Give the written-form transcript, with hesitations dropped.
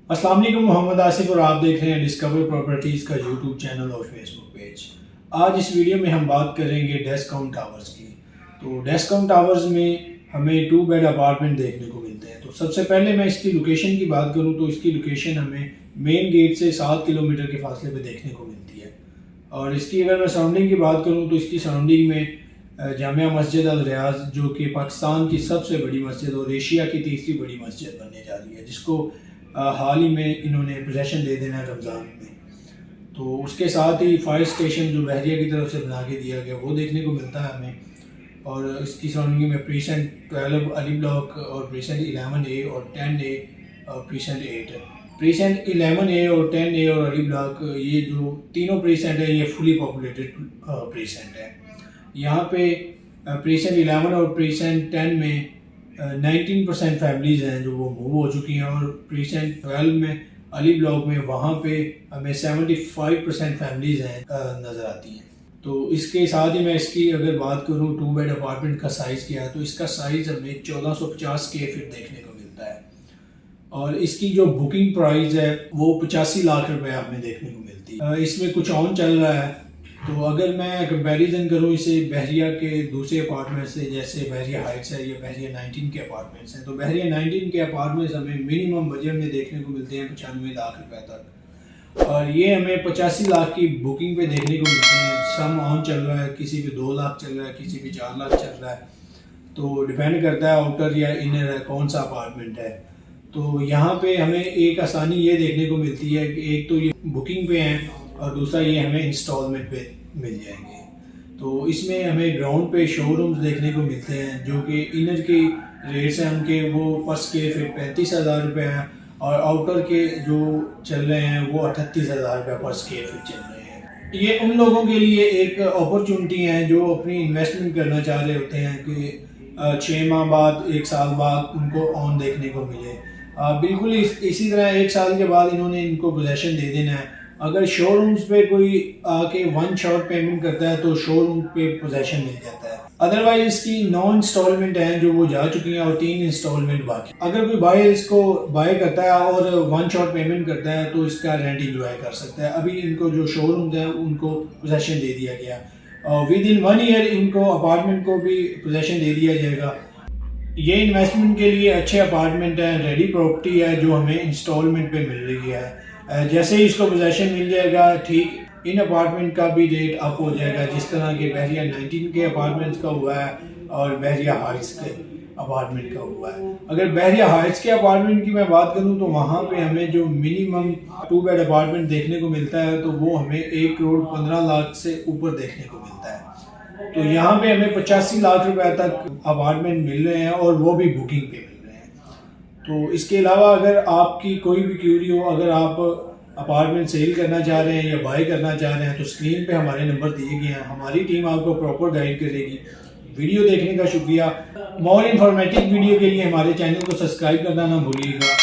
السلام علیکم، محمد آصف اور آپ دیکھ رہے ہیں ڈسکور پراپرٹیز کا یوٹیوب چینل اور فیس بک پیج۔ آج اس ویڈیو میں ہم بات کریں گے ڈیسکاؤنٹ ٹاورز کی۔ تو ڈیسکاؤنٹ ٹاورز میں ہمیں 2 بیڈ اپارٹمنٹ دیکھنے کو ملتے ہیں۔ تو سب سے پہلے میں اس کی لوکیشن کی بات کروں تو اس کی لوکیشن ہمیں مین گیٹ سے 7 کلومیٹر کے فاصلے پہ دیکھنے کو ملتی ہے۔ اور اس کی اگر میں سراؤنڈنگ کی بات کروں تو اس کی سراؤنڈنگ میں جامعہ مسجد الریاض جو کہ پاکستان کی سب سے بڑی مسجد اور ایشیا کی تیسری بڑی مسجد بننے جا رہی ہے، جس کو حال ہی میں انہوں نے پوزیشن دے دینا ہے رمضان میں۔ تو اس کے ساتھ ہی فائر اسٹیشن جو بحریہ کی طرف سے بنا کے دیا گیا وہ دیکھنے کو ملتا ہے ہمیں۔ اور اس کی سراؤنڈنگ میں پریسنٹ 12 علی بلاک اور پریسنٹ 11A اور 10A اور پریسنٹ 8 ہے۔ پریسنٹ 11A اور 10A اور علی بلاک یہ جو تینوں پریسنٹ ہیں یہ فلی پاپولیٹڈ پریسنٹ ہے۔ یہاں پہ پریسنٹ 11 اور پریسنٹ 10 میں 19% فیملیز ہیں جو وہ موو ہو چکی ہیں، اور پریسنٹ 12 میں علی بلاک میں وہاں پہ ہمیں 75% فیملیز ہیں نظر آتی ہیں۔ تو اس کے ساتھ ہی میں اس کی اگر بات کروں 2 بیڈ اپارٹمنٹ کا سائز کیا ہے تو اس کا سائز ہمیں 1450 اسکوائر فٹ دیکھنے کو ملتا ہے، اور اس کی جو بکنگ پرائز ہے وہ 85 لاکھ روپے ہمیں دیکھنے کو ملتی ہے۔ اس میں کچھ آن چل رہا ہے، تو اگر میں کمپیریزن کروں اسے بحریہ کے دوسرے اپارٹمنٹ سے، جیسے بحریہ ہائٹس ہے یا بحریہ 19 کے اپارٹمنٹس ہیں، تو بحریہ 19 کے اپارٹمنٹس ہمیں منیمم بجٹ میں دیکھنے کو ملتے ہیں 95 لاکھ روپے تک، اور یہ ہمیں 85 لاکھ کی بکنگ پہ دیکھنے کو ملتے ہیں۔ سم آن چل رہا ہے، کسی پہ 2 لاکھ چل رہا ہے، کسی پہ 4 لاکھ چل رہا ہے، تو ڈیپینڈ کرتا ہے آؤٹر یا انر ہے کون سا اپارٹمنٹ ہے۔ تو یہاں پہ ہمیں ایک آسانی یہ دیکھنے کو ملتی ہے کہ ایک تو یہ بکنگ پہ ہیں اور دوسرا یہ ہمیں انسٹالمنٹ پہ مل جائیں گے۔ تو اس میں ہمیں گراؤنڈ پہ شو رومز دیکھنے کو ملتے ہیں جو کہ انر کی ریٹس ہیں ان کے وہ پر اسکوائر فٹ 35,000 روپے ہیں، اور آؤٹر کے جو چل رہے ہیں وہ 38,000 روپے پر اسکوائر فٹ چل رہے ہیں۔ یہ ان لوگوں کے لیے ایک اپرچونٹی ہے جو اپنی انویسٹمنٹ کرنا چاہ رہے ہوتے ہیں کہ 6 ماہ بعد 1 سال بعد ان کو آن دیکھنے کو ملے۔ بالکل اسی طرح 1 سال کے بعد انہوں نے ان کو پوزیشن دے دینا ہے۔ اگر شو رومز پہ کوئی آ کے 1 شاٹ پیمنٹ کرتا ہے تو شو روم پہ پوزیشن مل جاتا ہے۔ ادروائز اس کی 9 انسٹالمنٹ ہیں جو وہ جا چکی ہیں اور 3 انسٹالمنٹ باقی۔ اگر کوئی بائی اس کو بائی کرتا ہے اور 1 شاٹ پیمنٹ کرتا ہے تو اس کا رینٹ انجوائے کر سکتا ہے۔ ابھی ان کو جو شو رومز ہیں ان کو پوزیشن دے دیا گیا، ود ان 1 ایئر ان کو اپارٹمنٹ کو بھی پوزیشن دے دیا جائے گا۔ یہ انویسٹمنٹ کے لیے اچھے اپارٹمنٹ ہیں، ریڈی پراپرٹی ہے جو ہمیں انسٹالمنٹ پہ مل رہی ہے۔ جیسے ہی اس کو پوزیشن مل جائے گا ٹھیک ان اپارٹمنٹ کا بھی ریٹ اپ ہو جائے گا، جس طرح کہ بحریہ 19 کے اپارٹمنٹس کا ہوا ہے اور بحریہ ہائٹس کے اپارٹمنٹ کا ہوا ہے۔ اگر بحریہ ہائٹس کے اپارٹمنٹ کی میں بات کروں تو وہاں پہ ہمیں جو منیمم 2 بیڈ اپارٹمنٹ دیکھنے کو ملتا ہے تو وہ ہمیں 1,15,00,000 سے اوپر دیکھنے کو ملتا ہے۔ تو یہاں پہ ہمیں 85 لاکھ روپے تک اپارٹمنٹ مل رہے ہیں اور وہ بھی بکنگ پہ مل رہے ہیں۔ تو اس کے علاوہ اگر آپ کی کوئی بھی کیوری ہو، اگر آپ اپارٹمنٹ سیل کرنا چاہ رہے ہیں یا بائی کرنا چاہ رہے ہیں تو اسکرین پہ ہمارے نمبر دیے گئے ہیں، ہماری ٹیم آپ کو پراپر گائیڈ کرے گی۔ ویڈیو دیکھنے کا شکریہ۔ مور انفارمیٹیو ویڈیو کے لیے ہمارے چینل کو سبسکرائب کرنا نہ بھولیے گا۔